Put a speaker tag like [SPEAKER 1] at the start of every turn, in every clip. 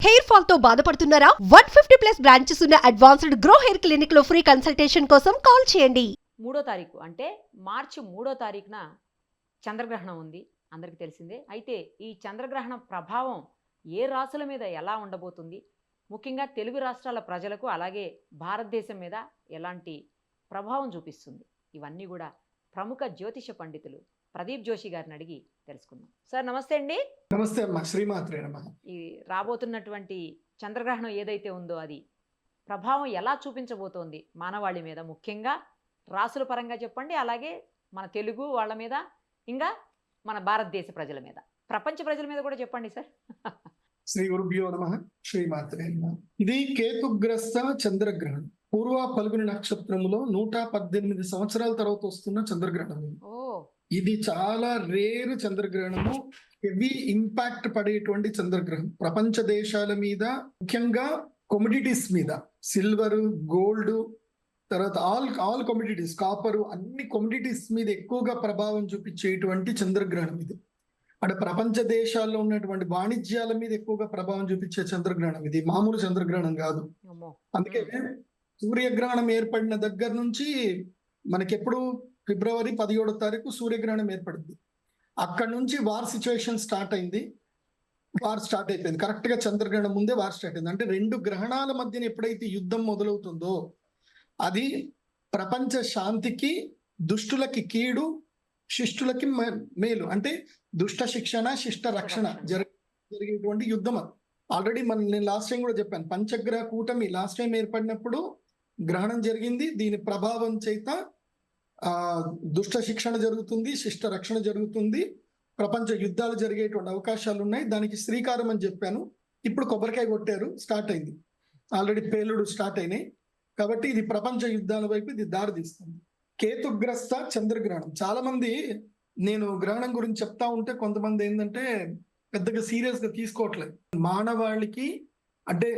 [SPEAKER 1] Hair fall తో బాధపడుతున్నారా? 150+ branches ఉన్న అడ్వాన్స్డ్ గ్రో హెయిర్ క్లినిక్ లో ఫ్రీ కన్సల్టేషన్ కోసం కాల్ చేయండి.
[SPEAKER 2] 3వ తారీఖు అంటే మార్చి 3వ తారీఖున చంద్రగ్రహణం ఉంది, అందరికీ తెలిసిందే. అయితే ఈ చంద్రగ్రహణం ప్రభావం ఏ రాశుల మీద ఎలా ఉండబోతుంది, ముఖ్యంగా తెలుగు రాష్ట్రాల ప్రజలకు అలాగే భారతదేశం మీద ఎలాంటి ప్రభావం చూపిస్తుంది, ఇవన్నీ కూడా ప్రముఖ జ్యోతిష పండితులు ప్రదీప్ జోషి గారిని అడిగి తెలుసుకుందాం. సార్ నమస్తే అండి.
[SPEAKER 3] నమస్తే అమ్మా, శ్రీమాత్రే నమః.
[SPEAKER 2] ఈ రాబోతున్నటువంటి చంద్రగ్రహణం ఏదైతే ఉందో అది ప్రభావం ఎలా చూపించబోతోంది మానవాళి మీద, ముఖ్యంగా రాసుల పరంగా చెప్పండి, అలాగే మన తెలుగు వాళ్ళ మీద, ఇంకా మన భారతదేశ ప్రజల మీద, ప్రపంచ ప్రజల మీద కూడా చెప్పండి సార్.
[SPEAKER 3] శ్రీ గురుభ్యో నమః, శ్రీమాత్రే నమః. ఇది కేతుగ్రస్త చంద్రగ్రహణం. పూర్వ పల్గుని నక్షత్రంలో 118 సంవత్సరాల తర్వాత వస్తున్న చంద్రగ్రహణం ఇది.
[SPEAKER 2] ఓ
[SPEAKER 3] ఇది చాలా రేర్ చంద్రగ్రహణము, హెవీ ఇంపాక్ట్ పడేటువంటి చంద్రగ్రహణం. ప్రపంచ దేశాల మీద, ముఖ్యంగా కమోడిటీస్ మీద, సిల్వర్, గోల్డ్, తర్వాత ఆల్ కమోడిటీస్, కాపరు, అన్ని కమోడిటీస్ మీద ఎక్కువగా ప్రభావం చూపించేటువంటి చంద్రగ్రహణం ఇది. అంటే ప్రపంచ దేశాల్లో ఉన్నటువంటి వాణిజ్యాల మీద ఎక్కువగా ప్రభావం చూపించే చంద్రగ్రహణం ఇది. మామూలు చంద్రగ్రహణం కాదు.
[SPEAKER 2] అమ్మో.
[SPEAKER 3] అందుకే సూర్యగ్రహణం ఏర్పడిన దగ్గర నుంచి మనకెప్పుడు ఫిబ్రవరి 17వ తారీఖు సూర్యగ్రహణం ఏర్పడింది. అక్కడ నుంచి వార్ సిచ్యువేషన్ స్టార్ట్ అయింది. వార్ స్టార్ట్ అయిపోయింది. కరెక్ట్ గా చంద్రగ్రహణం ముందే వార్ స్టార్ట్ అయింది. అంటే రెండు గ్రహణాల మధ్యన ఎప్పుడైతే యుద్ధం మొదలవుతుందో అది ప్రపంచ శాంతికి, దుష్టులకి కీడు, శిష్టులకి మేలు. అంటే దుష్ట శిక్షణ, శిష్ట రక్షణ జరిగేటువంటి యుద్ధం. ఆల్రెడీ నేను లాస్ట్ టైం కూడా చెప్పాను, పంచగ్రహ కూటమి లాస్ట్ టైం ఏర్పడినప్పుడు గ్రహణం జరిగింది. దీని ప్రభావం చేత దుష్ట శిక్షణ జరుగుతుంది, శిష్ట రక్షణ జరుగుతుంది, ప్రపంచ యుద్ధాలు జరిగేటువంటి అవకాశాలు ఉన్నాయి. దానికి శ్రీకారం అని చెప్పాను. ఇప్పుడు కొబ్బరికాయ కొట్టారు, స్టార్ట్ అయింది. ఆల్రెడీ పేలుడు స్టార్ట్ అయినాయి. కాబట్టి ఇది ప్రపంచ యుద్ధాల వైపు ఇది దారి తీస్తుంది. కేతుగ్రస్త చంద్రగ్రహణం. చాలా మంది నేను గ్రహణం గురించి చెప్తా ఉంటే కొంతమంది ఏంటంటే పెద్దగా సీరియస్ గా తీసుకోవట్లేదు. మానవాళికి అంటే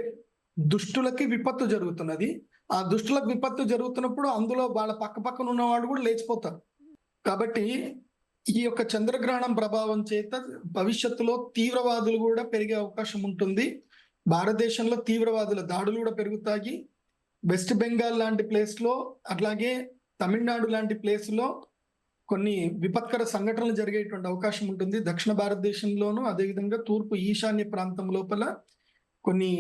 [SPEAKER 3] దుష్టులకి విపత్తు జరుగుతున్నది. ఆ దుష్టులకు విపత్తు జరుగుతున్నప్పుడు అందులో వాళ్ళ పక్కన ఉన్న వాళ్ళు కూడా లేచిపోతారు. కాబట్టి ఈ యొక్క చంద్రగ్రహణం ప్రభావం చేత భవిష్యత్తులో తీవ్రవాదులు కూడా పెరిగే అవకాశం ఉంటుంది. భారతదేశంలో తీవ్రవాదుల దాడులు కూడా పెరుగుతాయి. వెస్ట్ బెంగాల్ లాంటి ప్లేస్ లో, అట్లాగే తమిళనాడు లాంటి ప్లేస్ లో కొన్ని విపత్కర సంఘటనలు జరిగేటువంటి అవకాశం ఉంటుంది. దక్షిణ భారతదేశంలోనూ, అదేవిధంగా తూర్పు ఈశాన్య ప్రాంతం లోపల కొన్ని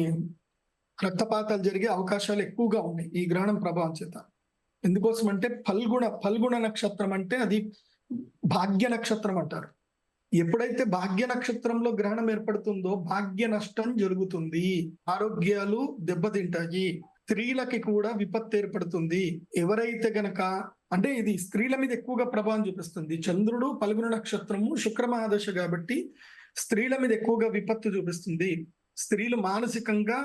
[SPEAKER 3] రక్తపాతాలు జరిగే అవకాశాలు ఎక్కువగా ఉన్నాయి ఈ గ్రహణం ప్రభావం చేత. ఎందుకోసం అంటే ఫల్గుణ నక్షత్రం అంటే అది భాగ్య నక్షత్రం అంటారు. ఎప్పుడైతే భాగ్య నక్షత్రంలో గ్రహణం ఏర్పడుతుందో భాగ్య నష్టం జరుగుతుంది, ఆరోగ్యాలు దెబ్బతింటాయి, స్త్రీలకి కూడా విపత్తు ఏర్పడుతుంది. ఎవరైతే గనక అంటే ఇది స్త్రీల మీద ఎక్కువగా ప్రభావం చూపిస్తుంది. చంద్రుడు ఫల్గుణ నక్షత్రము, శుక్ర మహాదశ కాబట్టి స్త్రీల మీద ఎక్కువగా విపత్తు చూపిస్తుంది. స్త్రీలు మానసికంగా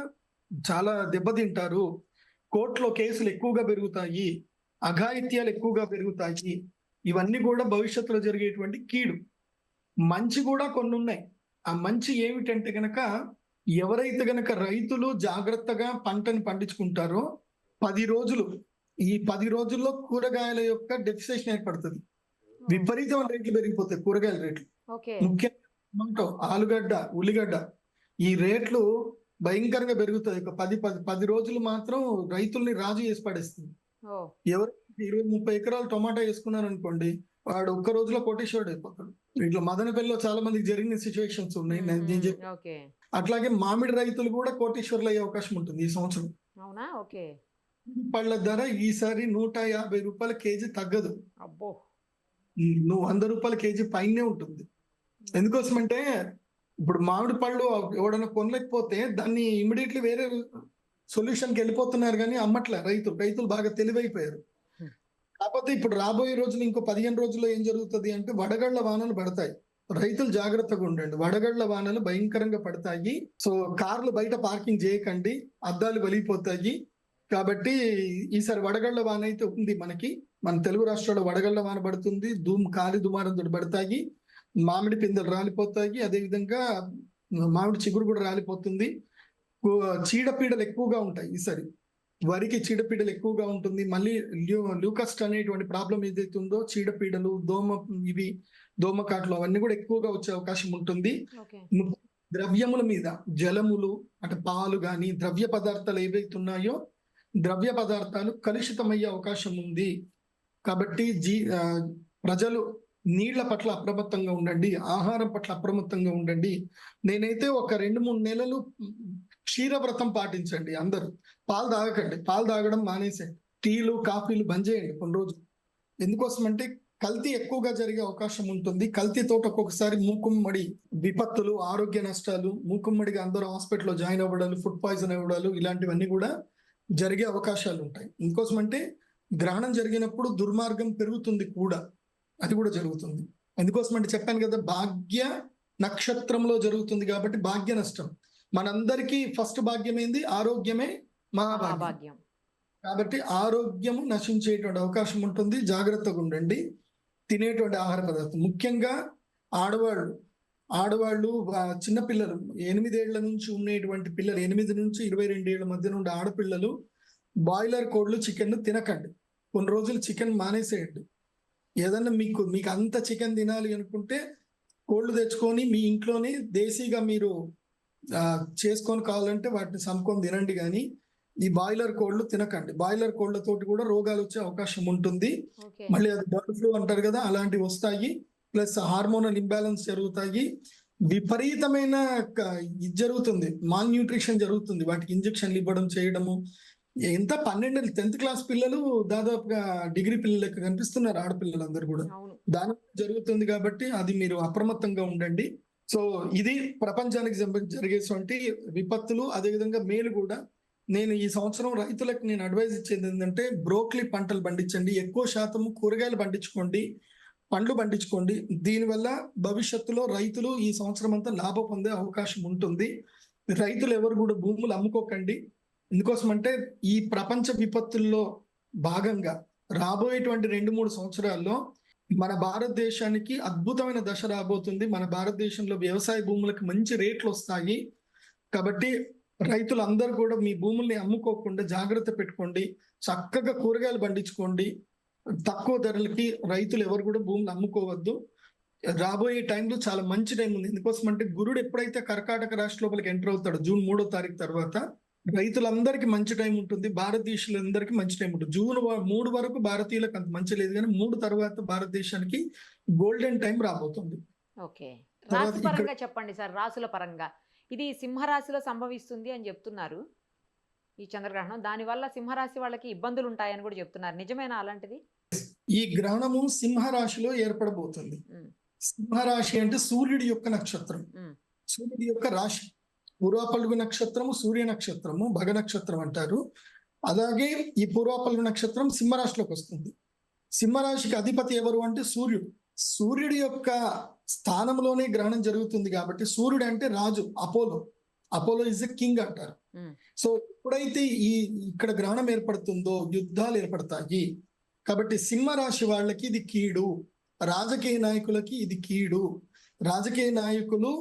[SPEAKER 3] చాలా దెబ్బతింటారు. కోర్టులో కేసులు ఎక్కువగా పెరుగుతాయి, అఘాయిత్యాలు ఎక్కువగా పెరుగుతాయి. ఇవన్నీ కూడా భవిష్యత్తులో జరిగేటువంటి కీడు. మంచి కూడా కొన్ని ఉన్నాయి. ఆ మంచి ఏమిటంటే గనక ఎవరైతే గనక రైతులు జాగ్రత్తగా పంటని పండించుకుంటారో 10 రోజులు, ఈ 10 రోజుల్లో కూరగాయల యొక్క డెఫిసిషన్ ఏర్పడుతుంది. విపరీతమైన రేట్లు పెరిగిపోతాయి కూరగాయల రేట్లు. ముఖ్యంగా టమాటో, ఆలుగడ్డ, ఉల్లిగడ్డ ఈ రేట్లు భయంకరంగా పెరుగుతాయి. ఒక 10 రోజులు మాత్రం రైతుల్ని రాజు చేసి పడేస్తుంది. ఎవరు 20-30 ఎకరాలు టొమాటో వేసుకున్నారు అనుకోండి, వాడు ఒక్క రోజులో కోటేశ్వరుడు అయిపోతాడు. ఇట్లా మదనపల్లిలో చాలా మందికి జరిగిన సిచ్యువేషన్స్ ఉన్నాయి. అట్లాగే మామిడి రైతులు కూడా కోటేశ్వరులు అయ్యే అవకాశం ఉంటుంది ఈ సంవత్సరం. పళ్ళ ధర ఈసారి 150 రూపాయల కేజీ తగ్గదు. నువ్వు 100 రూపాయల కేజీ పైనే ఉంటుంది. ఎందుకోసమంటే ఇప్పుడు మామిడి పళ్ళు ఎవడన్నా కొనలేకపోతే దాన్ని ఇమీడియట్లీ వేరే సొల్యూషన్కి వెళ్ళిపోతున్నారు, కానీ అమ్మట్లే రైతులు బాగా తెలివైపోయారు. కాకపోతే ఇప్పుడు రాబోయే రోజులు ఇంకో 15 రోజుల్లో ఏం జరుగుతుంది అంటే వడగళ్ల వానలు పడతాయి. రైతులు జాగ్రత్తగా ఉండండి. వడగళ్ల వానలు భయంకరంగా పడతాయి. సో కార్లు బయట పార్కింగ్ చేయకండి, అద్దాలు వలిగిపోతాయి. కాబట్టి ఈసారి వడగళ్ల వాన అయితే ఉంది. మన తెలుగు రాష్ట్రాల్లో వడగళ్ల వాన పడుతుంది. కాలి దుమారం తోటి పడతాయి. మామిడి పిందెలు రాలిపోతాయి. అదేవిధంగా మామిడి చిగురు కూడా రాలిపోతుంది. చీడపీడలు ఎక్కువగా ఉంటాయి. ఈసారి వరికి చీడపీడలు ఎక్కువగా ఉంటుంది. మళ్ళీ ల్యూకస్ట్ అనేటువంటి ప్రాబ్లం ఏదైతే ఉందో, చీడపీడలు, దోమకాట్లు అవన్నీ కూడా ఎక్కువగా వచ్చే అవకాశం ఉంటుంది. ద్రవ్యముల మీద, జలములు అంటే పాలు కానీ ద్రవ్య పదార్థాలు ఏవైతే ఉన్నాయో ద్రవ్య పదార్థాలు కలుషితమయ్యే అవకాశం ఉంది. కాబట్టి ప్రజలు నీళ్ల పట్ల అప్రమత్తంగా ఉండండి, ఆహారం పట్ల అప్రమత్తంగా ఉండండి. నేనైతే ఒక 2-3 నెలలు క్షీరవ్రతం పాటించండి. అందరూ పాలు తాగకండి, పాలు తాగడం మానేసేయండి, టీలు కాఫీలు బంద్ చేయండి కొన్ని రోజులు. ఎందుకోసం అంటే కల్తీ ఎక్కువగా జరిగే అవకాశం ఉంటుంది. కల్తీతో ఒక్కొక్కసారి మూకుమ్మడి విపత్తులు, ఆరోగ్య నష్టాలు, మూకుమ్మడిగా అందరూ హాస్పిటల్లో జాయిన్ అవ్వడాలు, ఫుడ్ పాయిజన్ అవ్వడాలు ఇలాంటివన్నీ కూడా జరిగే అవకాశాలు ఉంటాయి. ఎందుకోసం అంటే గ్రహణం జరిగినప్పుడు దుర్మార్గం పెరుగుతుంది కూడా, అది కూడా జరుగుతుంది. ఎందుకోసం అంటే చెప్పాను కదా, భాగ్య నక్షత్రంలో జరుగుతుంది కాబట్టి భాగ్య నష్టం. మనందరికీ ఫస్ట్ భాగ్యం ఏంది? ఆరోగ్యమే మహాభాగ్యం.
[SPEAKER 2] భాగ్యం.
[SPEAKER 3] కాబట్టి ఆరోగ్యము నశించేటువంటి అవకాశం ఉంటుంది. జాగ్రత్తగా ఉండండి. తినేటువంటి ఆహార పదార్థం ముఖ్యంగా ఆడవాళ్ళు చిన్నపిల్లలు 8 ఏళ్ల నుంచి ఉండేటువంటి పిల్లలు, 8 నుంచి 22 ఏళ్ల మధ్య నుండి ఆడపిల్లలు బాయిలర్ కోళ్ళు, చికెన్ తినకండి. కొన్ని రోజులు చికెన్ మానేసేయండి. ఏదన్నా మీకు అంత చికెన్ తినాలి అనుకుంటే కోళ్ళు తెచ్చుకొని మీ ఇంట్లోనే దేశీగా మీరు చేసుకొని కావాలంటే వాటిని సంపుకొని తినండి. కానీ ఈ బాయిలర్ కోళ్ళు తినకండి. బాయిలర్ కోళ్ళతోటి కూడా రోగాలు వచ్చే అవకాశం ఉంటుంది. మళ్ళీ అది బర్డ్ ఫ్లూ అంటారు కదా, అలాంటివి వస్తాయి. ప్లస్ హార్మోనల్ ఇంబ్యాలెన్స్ జరుగుతాయి. విపరీతమైన ఇది జరుగుతుంది, మాల్ న్యూట్రిషన్ జరుగుతుంది. వాటికి ఇంజక్షన్లు ఇవ్వడం చేయడము. ఎంత 12 10th క్లాస్ పిల్లలు దాదాపుగా డిగ్రీ పిల్లలకి కనిపిస్తున్నారు, ఆడపిల్లలందరూ కూడా. దాని జరుగుతుంది కాబట్టి అది మీరు అప్రమత్తంగా ఉండండి. సో ఇది ప్రపంచానికి జరిగేటువంటి విపత్తులు. అదేవిధంగా మేలు కూడా. నేను ఈ సంవత్సరం రైతులకు నేను అడ్వైజ్ ఇచ్చేది ఏంటంటే, బ్రోక్లీ పంటలు పండించండి, ఎక్కువ శాతం కూరగాయలు పండించుకోండి, పండ్లు పండించుకోండి. దీనివల్ల భవిష్యత్తులో రైతులు ఈ సంవత్సరం అంతా లాభం పొందే అవకాశం ఉంటుంది. రైతులు ఎవరు కూడా భూములు అమ్ముకోకండి. ఎందుకోసం అంటే ఈ ప్రపంచ విపత్తుల్లో భాగంగా రాబోయేటువంటి 2-3 సంవత్సరాల్లో మన భారతదేశానికి అద్భుతమైన దశ రాబోతుంది. మన భారతదేశంలో వ్యవసాయ భూములకు మంచి రేట్లు వస్తాయి. కాబట్టి రైతులందరూ కూడా మీ భూముల్ని అమ్ముకోకుండా జాగ్రత్త పెట్టుకోండి. చక్కగా కూరగాయలు పండించుకోండి. తక్కువ ధరలకి రైతులు ఎవరు కూడా భూములు అమ్ముకోవద్దు. రాబోయే టైంలో చాలా మంచి టైం ఉంది. ఎందుకోసం అంటే గురుడు ఎప్పుడైతే కర్కాటక రాశి లోపలికి ఎంటర్ అవుతాడో జూన్ 3వ తారీఖు తర్వాత రైతులందరికీ మంచి టైం ఉంటుంది. భారతదేశీయులందరికీ మంచి టైం ఉంటుంది. జూన్ 3 వరకు భారతీయులకు అంత మంచి లేదు, కానీ 3 తర్వాత భారతదేశానికి గోల్డెన్ టైం రాబోతుంది.
[SPEAKER 2] ఓకే, రాశి పరంగా చెప్పండి సార్. రాశుల పరంగా ఇది సింహరాశిలో సంభవిస్తుంది అని చెప్తున్నారు ఈ చంద్రగ్రహణం. దానివల్ల సింహరాశి వాళ్ళకి ఇబ్బందులు ఉంటాయని కూడా చెప్తున్నారు. నిజమేనా అలాంటిది?
[SPEAKER 3] ఈ గ్రహణము సింహరాశిలో ఏర్పడబోతుంది. సింహరాశి అంటే సూర్యుడి యొక్క నక్షత్రం, సూర్యుడి యొక్క రాశి. పూర్వపల్గు నక్షత్రము సూర్య నక్షత్రము, భగ నక్షత్రం అంటారు. అలాగే ఈ పూర్వపల్గు నక్షత్రం సింహరాశిలోకి వస్తుంది. సింహరాశికి అధిపతి ఎవరు అంటే సూర్యుడు. సూర్యుడి యొక్క స్థానంలోనే గ్రహణం జరుగుతుంది కాబట్టి సూర్యుడు అంటే రాజు, అపోలో ఇస్ ఎ కింగ్ అంటారు. సో ఎప్పుడైతే ఇక్కడ గ్రహణం ఏర్పడుతుందో యుద్ధాలు ఏర్పడతాయి. కాబట్టి సింహరాశి వాళ్ళకి ఇది కీడు, రాజకీయ నాయకులకి ఇది కీడు. రాజకీయ నాయకులు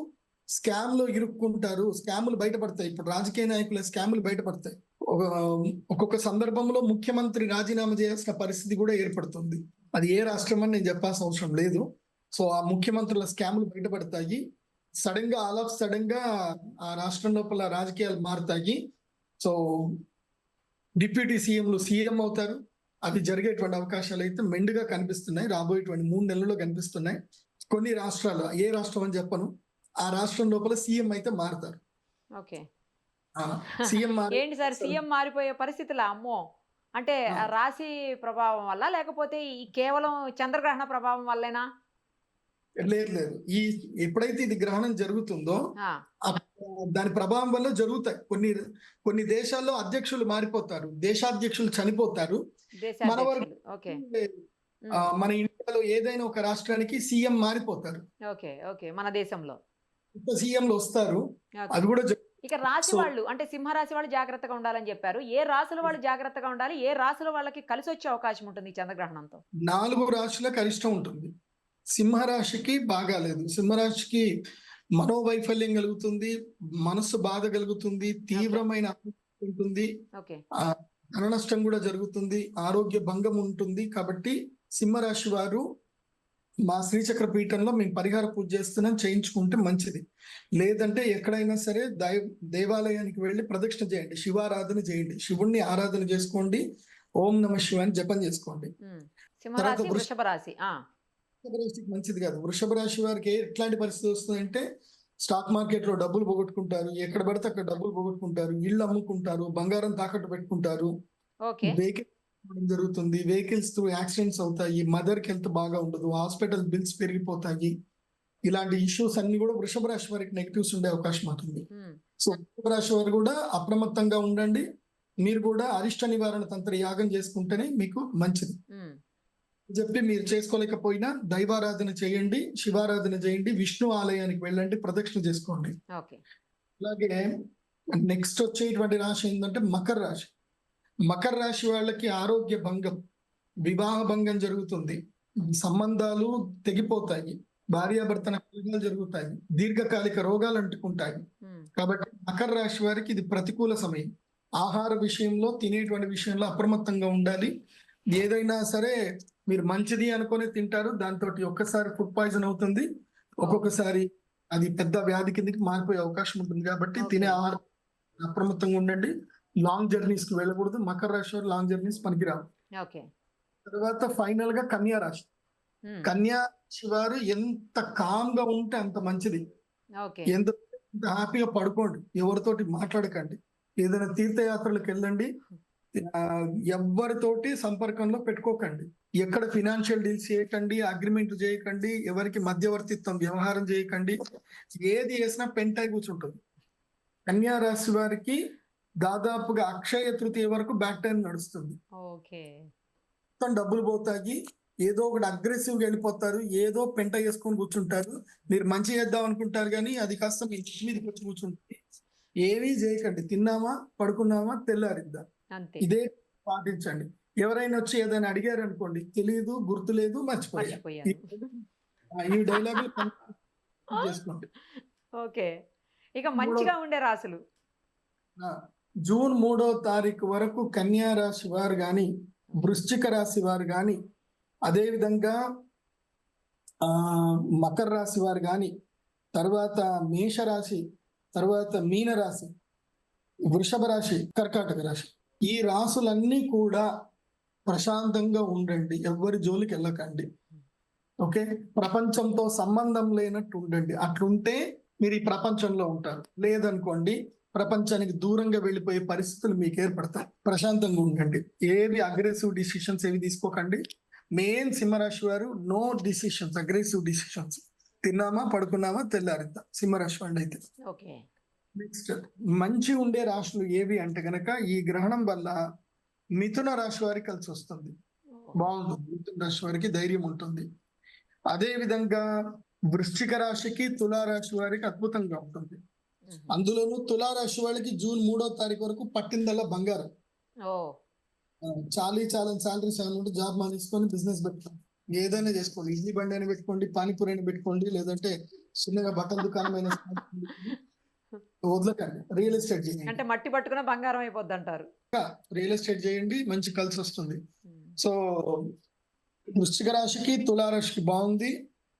[SPEAKER 3] స్కామ్లో ఇరుక్కుంటారు, స్కాములు బయటపడతాయి. ఇప్పుడు రాజకీయ నాయకుల స్కాములు బయటపడతాయి. ఒక్కొక్క సందర్భంలో ముఖ్యమంత్రి రాజీనామా చేయాల్సిన పరిస్థితి కూడా ఏర్పడుతుంది. అది ఏ రాష్ట్రం అని నేను చెప్పాల్సిన అవసరం లేదు. సో ఆ ముఖ్యమంత్రుల స్కాములు బయటపడతాయి. సడన్ గా ఆ రాష్ట్రం లోపల రాజకీయాలు మారుతాయి. సో డిప్యూటీ సీఎంలు సీఎం అవుతారు. అవి జరిగేటువంటి అవకాశాలు అయితే మెండుగా కనిపిస్తున్నాయి. రాబోయేటువంటి 3 నెలల్లో కనిపిస్తున్నాయి. కొన్ని రాష్ట్రాలు, ఏ రాష్ట్రం అని చెప్పను, ఆ రాష్ట్రం లోపల సీఎం అయితే మారుతారు.
[SPEAKER 2] ఓకే,
[SPEAKER 3] సీఎం
[SPEAKER 2] ఏంటి సార్ సీఎం మారిపోయే పరిస్థితులా? అమ్మో, అంటే రాశి ప్రభావం వల్ల లేకపోతే ఈ కేవలం చంద్రగ్రహణ ప్రభావం వల్లేనా?
[SPEAKER 3] లేదు. ఎప్పుడైతే ఇది గ్రహణం జరుగుతుందో దాని ప్రభావం వల్ల జరుగుతాయి. కొన్ని దేశాల్లో అధ్యక్షులు మారిపోతారు, దేశాధ్యక్షులు చనిపోతారు. మన వరకు మన ఇండియాలో ఏదైనా ఒక రాష్ట్రానికి సీఎం మారిపోతారు.
[SPEAKER 2] మన దేశంలో
[SPEAKER 3] సీఎంలు వస్తారు. అది కూడా
[SPEAKER 2] ఇక రాశి వాళ్ళు అంటే సింహరాశి వాళ్ళు జాగ్రత్తగా ఉండాలని చెప్పారు. ఏ రాశుల వాళ్ళు జాగ్రత్తగా ఉండాలి? ఏ రాశుల వాళ్ళకి కలిసి వచ్చే అవకాశం ఉంటుంది ఈ చంద్రగ్రహణంతో?
[SPEAKER 3] 4 రాశులకు అరిష్టం ఉంటుంది. సింహరాశికి బాగాలేదు. సింహరాశికి మనోవైఫల్యం కలుగుతుంది, మనస్సు బాధ కలుగుతుంది, తీవ్రమైన ఉంటుంది, ధన నష్టం కూడా జరుగుతుంది, ఆరోగ్య భంగం ఉంటుంది. కాబట్టి సింహరాశి వారు మా శ్రీచక్ర పీఠంలో మేము పరిహార పూజ చేస్తున్నాం, చేయించుకుంటే మంచిది. లేదంటే ఎక్కడైనా సరే దేవాలయానికి వెళ్ళి ప్రదక్షిణ చేయండి, శివారాధన చేయండి, శివుణ్ణి ఆరాధన చేసుకోండి, ఓం నమ శివాయ అని జపం చేసుకోండి.
[SPEAKER 2] సింహరాశి,
[SPEAKER 3] తర్వాత
[SPEAKER 2] వృషభ రాశి.
[SPEAKER 3] వృషభ రాశికి మంచిది కాదు. వృషభ రాశి వారికి ఎట్లాంటి పరిస్థితి వస్తుందంటే స్టాక్ మార్కెట్ లో డబ్బులు పోగొట్టుకుంటారు, ఎక్కడ పడితే అక్కడ డబ్బులు పోగొట్టుకుంటారు, ఇళ్ళు అమ్ముకుంటారు, బంగారం తాకట్టు పెట్టుకుంటారు,
[SPEAKER 2] ఓకే.
[SPEAKER 3] వెహికల్ జరుగుతుంది, వెహికల్స్ తో యాక్సిడెంట్స్ అవుతాయి, మదర్ కి హెల్త్ బాగా ఉండదు, హాస్పిటల్ బిల్స్ పెరిగిపోతాయి. ఇలాంటి ఇష్యూస్ అన్ని కూడా వృషభ రాశి వారికి నెగిటివ్స్ ఉండే అవకాశం ఉంటుంది. సో వృషభ రాశి వారు కూడా అప్రమత్తంగా ఉండండి. మీరు కూడా అరిష్ట నివారణ తంత్ర యాగం చేసుకుంటేనే మీకు మంచిది. చెప్పి మీరు చేసుకోలేకపోయినా దైవారాధన చేయండి, శివారాధన చేయండి, విష్ణు ఆలయానికి వెళ్ళండి, ప్రదక్షిణ చేసుకోండి. అలాగే నెక్స్ట్ వచ్చేటువంటి రాశి ఏంటంటే మకర రాశి. మకర రాశి వాళ్ళకి ఆరోగ్య భంగం, వివాహ భంగం జరుగుతుంది, సంబంధాలు తెగిపోతాయి, భార్యాభర్తల కలహాలు జరుగుతాయి, దీర్ఘకాలిక రోగాలు అంటుకుంటాయి. కాబట్టి మకర రాశి వారికి ఇది ప్రతికూల సమయం. ఆహార విషయంలో, తినేటువంటి విషయంలో అప్రమత్తంగా ఉండాలి. ఏదైనా సరే మీరు మంచిది అనుకొని తింటారు, దాంతో ఒక్కసారి ఫుడ్ పాయిజన్ అవుతుంది, ఒక్కొక్కసారి అది పెద్ద వ్యాధి కిందకి మారిపోయే అవకాశం ఉంటుంది. కాబట్టి తినే ఆహారం అప్రమత్తంగా ఉండండి. లాంగ్ జర్నీస్ కి వెళ్ళకూడదు. మకర రాశి వారు లాంగ్ జర్నీస్ పనికిరావు. తర్వాత ఫైనల్ గా కన్యా రాశి. కన్యా రాశి వారు ఎంత కామ్ గా ఉంటే అంత మంచిది. ఎంత హ్యాపీగా పడుకోండి, ఎవరితోటి మాట్లాడకండి, ఏదైనా తీర్థయాత్రలకు వెళ్ళండి, ఎవరితోటి సంపర్కంలో పెట్టుకోకండి, ఎక్కడ ఫినాన్షియల్ డీల్స్ చేయకండి, అగ్రిమెంట్ చేయకండి, ఎవరికి మధ్యవర్తిత్వం వ్యవహారం చేయకండి. ఏది చేసినా పెంటై కూర్చుంటుంది. కన్యా రాశి వారికి దాదాపుగా అక్షయ తృతీయ వరకు బ్యాక్ టైం నడుస్తుంది. మొత్తం డబ్బులు పోతాయి, ఏదో ఒకటి అగ్రెసివ్ గా వెళ్ళిపోతారు, ఏదో పెంట చేసుకొని కూర్చుంటారు. మీరు మంచి చేద్దాం అనుకుంటారు కానీ అది కాస్త మీ ఇంటి మీదకి వచ్చి కూర్చుంటుంది. ఏమీ చేయకండి, తిన్నామా పడుకున్నామా తెల్లారిద్దాం, ఇదే పాటించండి. ఎవరైనా వచ్చి ఏదైనా అడిగారు అనుకోండి, తెలియదు, గుర్తులేదు, మర్చిపోయా, ఈ డైలాగ్ చేసుకోండి.
[SPEAKER 2] ఓకే. ఇక మంచిగా ఉండే రాశులు
[SPEAKER 3] జూన్ 3వ తారీఖు వరకు కన్యా రాశి వారు కానీ, వృశ్చిక రాశి వారు కానీ, అదేవిధంగా మకర రాశి వారు కానీ, తర్వాత మేషరాశి, తర్వాత మీన రాశి, వృషభ రాశి, కర్కాటక రాశి, ఈ రాశులన్నీ కూడా ప్రశాంతంగా ఉండండి, ఎవరి జోలికి వెళ్ళకండి. ఓకే, ప్రపంచంతో సంబంధం లేనట్టు ఉండండి. అట్లుంటే మీరు ఈ ప్రపంచంలో ఉంటారు. లేదనుకోండి ప్రపంచానికి దూరంగా వెళ్ళిపోయే పరిస్థితులు మీకు ఏర్పడతాయి. ప్రశాంతంగా ఉండండి, ఏవి అగ్రెసివ్ డిసిషన్స్ ఏవి తీసుకోకండి. మెయిన్ సింహరాశి వారు నో డిసిషన్స్, అగ్రెసివ్ డిసిషన్స్. తిన్నామా పడుకున్నామా తెల్లారిద్దాం, సింహరాశి వాడు అయితే. నెక్స్ట్ మంచి ఉండే రాశులు ఏవి అంటే గనక, ఈ గ్రహణం వల్ల మిథున రాశి వారికి కలిసి వస్తుంది, బాగుంటుంది. మిథున రాశి వారికి ధైర్యం ఉంటుంది. అదే విధంగా వృశ్చిక రాశికి, తులారాశి వారికి అద్భుతంగా ఉంటుంది. అందులోనూ తులారాశి వాళ్ళకి జూన్ 3వ తారీఖు వరకు పట్టిందల్లా బంగారం. చాలీ శాలరీ ఉంటే జాబ్ మానేసుకొని బిజినెస్ పెట్టుకోండి, ఏదైనా చేసుకోండి. ఇడ్లీ బండి అయినా పెట్టుకోండి, పానీపూరి అయినా పెట్టుకోండి, లేదంటే చిన్నగా బట్టల దుకాణం వదలకండి. రియల్ ఎస్టేట్ చేయండి,
[SPEAKER 2] అంటే మట్టి పట్టుకున్న బంగారం అయిపోద్ది అంటారు.
[SPEAKER 3] రియల్ ఎస్టేట్ చేయండి, మంచి కలిసి వస్తుంది. సో వృశ్చిక రాశికి, తులారాశికి బాగుంది.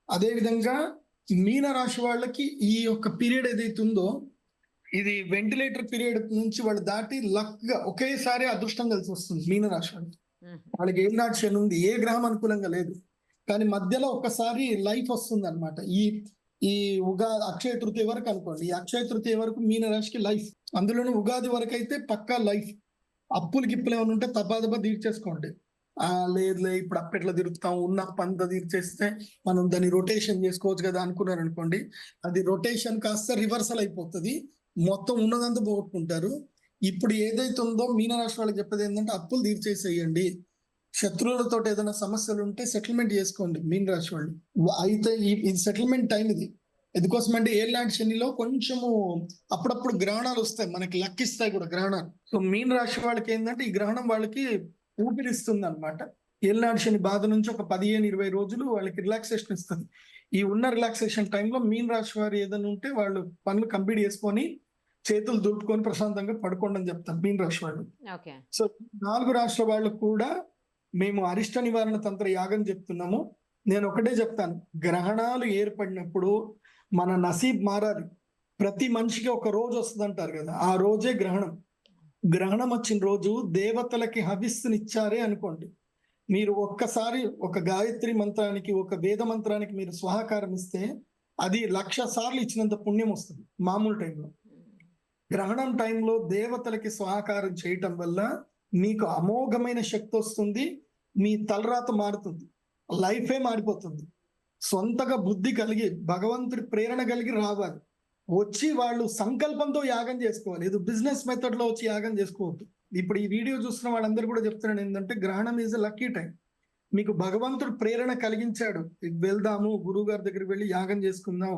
[SPEAKER 3] అదే విధంగా మీన రాశి వాళ్ళకి ఈ యొక్క పీరియడ్ ఏదైతే ఉందో, ఇది వెంటిలేటర్ పీరియడ్ నుంచి వాళ్ళు దాటి లక్ గా ఒకేసారి అదృష్టం కలిసి వస్తుంది. మీన రాశి వాళ్ళకి ఏం నాట్యం ఉంది, ఏ గ్రహం అనుకూలంగా లేదు, కానీ మధ్యలో ఒక్కసారి లైఫ్ వస్తుంది అనమాట. ఈ ఉగాది అక్షయ తృతీయ వరకు అనుకోండి, ఈ అక్షయ తృతీయ వరకు మీన రాశికి లైఫ్. అందులోనూ ఉగాది వరకు అయితే పక్కా లైఫ్. అప్పులు గిప్పులు ఏమైనా ఉంటే తపాదపా తీర్చేసుకోండి. లేదులే ఇప్పుడు అప్పెట్లా తిరుగుతాం, ఉన్న పంత తీర్చేస్తే మనం దాన్ని రొటేషన్ చేసుకోవచ్చు కదా అనుకున్నారు అనుకోండి, అది రొటేషన్ కాస్త రివర్సల్ అయిపోతుంది, మొత్తం ఉన్నదంతా పోగొట్టుకుంటారు. ఇప్పుడు ఏదైతే ఉందో మీనరాశి వాళ్ళకి చెప్పేది ఏంటంటే అప్పులు తీర్చేసేయండి, శత్రువులతో ఏదైనా సమస్యలు ఉంటే సెటిల్మెంట్ చేసుకోండి మీన రాశి వాళ్ళు. అయితే ఇది సెటిల్మెంట్ టైం. ఇది ఎందుకోసం అంటే ఏళ్ళనాటి శనిలో కొంచెము అప్పుడప్పుడు గ్రహణాలు వస్తాయి, మనకి లక్కిస్తాయి కూడా గ్రహణాలు. సో మీన రాశి వాళ్ళకి ఏంటంటే ఈ గ్రహణం వాళ్ళకి ఊపిరిస్తుంది అనమాట. ఏళ్ళనాటి శని బాధ నుంచి ఒక 15-20 రోజులు వాళ్ళకి రిలాక్సేషన్ ఇస్తుంది. ఈ ఉన్న రిలాక్సేషన్ టైంలో మీన రాశి వారు ఏదైనా ఉంటే వాళ్ళు పనులు కంప్లీట్ చేసుకొని చేతులు దులుపుకొని ప్రశాంతంగా పడుకోండి అని చెప్తారు మీన రాశి వాళ్ళు. సో 4 రాష్ట్రాల వాళ్ళు కూడా మేము అరిష్ట నివారణ తంత్ర యాగం చెప్తున్నాము. నేను ఒకటే చెప్తాను, గ్రహణాలు ఏర్పడినప్పుడు మన నసీబ్ మారాలి. ప్రతి మనిషికి ఒక రోజు వస్తుంది అంటారు కదా, ఆ రోజే గ్రహణం. గ్రహణం వచ్చిన రోజు దేవతలకి హవిస్సునిచ్చారే అనుకోండి, మీరు ఒక్కసారి ఒక గాయత్రి మంత్రానికి, ఒక వేద మంత్రానికి మీరు స్వాహాకారం ఇస్తే అది 1,00,000 సార్లు ఇచ్చినంత పుణ్యం వస్తుంది మామూలు టైంలో. గ్రహణం టైంలో దేవతలకి స్వాహాకారం చేయటం వల్ల మీకు అమోఘమైన శక్తి వస్తుంది, మీ తలరాత మారుతుంది, లైఫే మారిపోతుంది. సొంతగా బుద్ధి కలిగి భగవంతుడి ప్రేరణ కలిగి రావాలి. వచ్చి వాళ్ళు సంకల్పంతో యాగం చేసుకోవాలి. ఇది బిజినెస్ మెథడ్ లో వచ్చి యాగం చేసుకోవద్దు. ఇప్పుడు ఈ వీడియో చూస్తున్న వాళ్ళందరూ కూడా చెప్తున్నాను ఏంటంటే, గ్రహణం ఈజ్ లక్కీ టైం. మీకు భగవంతుడు ప్రేరణ కలిగించాడు, వెళ్దాము గురువు గారి దగ్గరికి వెళ్ళి యాగం చేసుకుందాం,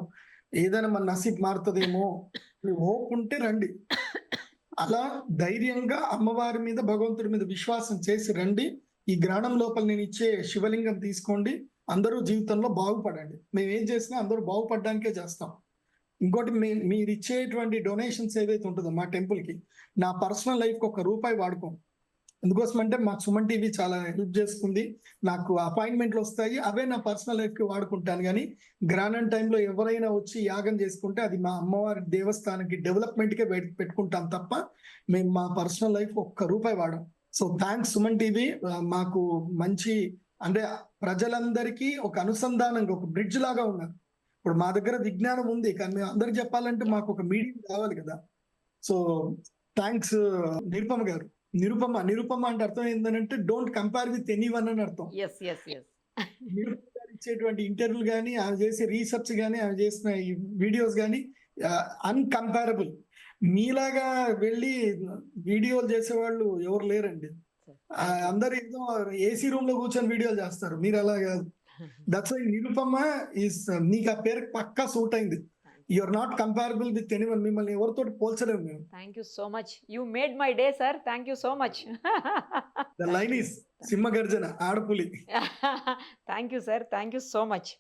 [SPEAKER 3] ఏదైనా మన నసీబ్ మారుతుందేమో, హోప్ ఉంటే రండి. అలా ధైర్యంగా అమ్మవారి మీద, భగవంతుడి మీద విశ్వాసం చేసి రండి. ఈ గ్రహణం లోపల నేను ఇచ్చే శివలింగం తీసుకోండి, అందరూ జీవితంలో బాగుపడండి. మేము ఏం చేసినా అందరూ బాగుపడడానికే చేస్తాం. ఇంకోటి, మీరు ఇచ్చేటువంటి డొనేషన్స్ ఏదైతే ఉంటుందో మా టెంపుల్ కి, నా పర్సనల్ లైఫ్ కి ₹1 వాడుకోం. ఎందుకోసం అంటే మాకు సుమన్ టీవీ చాలా హెల్ప్ చేస్తుంది, నాకు అపాయింట్మెంట్లు వస్తాయి, అవే నా పర్సనల్ లైఫ్ కి వాడుకుంటాను. కానీ గ్రాండ్ టైంలో ఎవరైనా వచ్చి యాగం చేసుకుంటే అది మా అమ్మవారి దేవస్థానానికి డెవలప్మెంట్ కే పెట్టుకుంటాం తప్ప మేము మా పర్సనల్ లైఫ్ ₹1 వాడాం. సో థ్యాంక్స్ సుమన్ టీవీ, మాకు మంచి, అంటే ప్రజలందరికీ ఒక అనుసంధానంగా, ఒక బ్రిడ్జ్ లాగా ఉన్నారు. ఇప్పుడు మా దగ్గర విజ్ఞానం ఉంది, కానీ మేము అందరికి చెప్పాలంటే మాకు ఒక మీడియం కావాలి కదా. సో థ్యాంక్స్ నిరుపమ గారు. నిరుపమ అంటే అర్థం ఏంటంటే డోంట్ కంపేర్ విత్ ఎనీవన్ అని అర్థం.
[SPEAKER 2] Yes yes yes.
[SPEAKER 3] నిరుపమ గారు ఇచ్చేటువంటి ఇంటర్వ్యూలు కానీ, ఆమె చేసే రీసెర్చ్ కానీ, ఆమె చేసిన ఈ వీడియోస్ కానీ అన్కంపారబుల్. మీలాగా వెళ్ళి వీడియోలు చేసేవాళ్ళు ఎవరు లేరండి. అందరు ఏదో ఏసీ రూమ్ లో కూర్చొని వీడియోలు చేస్తారు, మీరు అలా కాదు. దట్స్ వై నిరుపమ ఈస్, నీకు ఆ పేరు పక్కా సూట్ అయింది. You are not comparable with anyone. మిమ్మల్ని ఎవరితో పోల్చలేము మేము.
[SPEAKER 2] Thank you so much, you made my day sir, thank you so much.
[SPEAKER 3] The line is సింహగర్జన, ఆడపులి.
[SPEAKER 2] Thank you sir, thank you so much.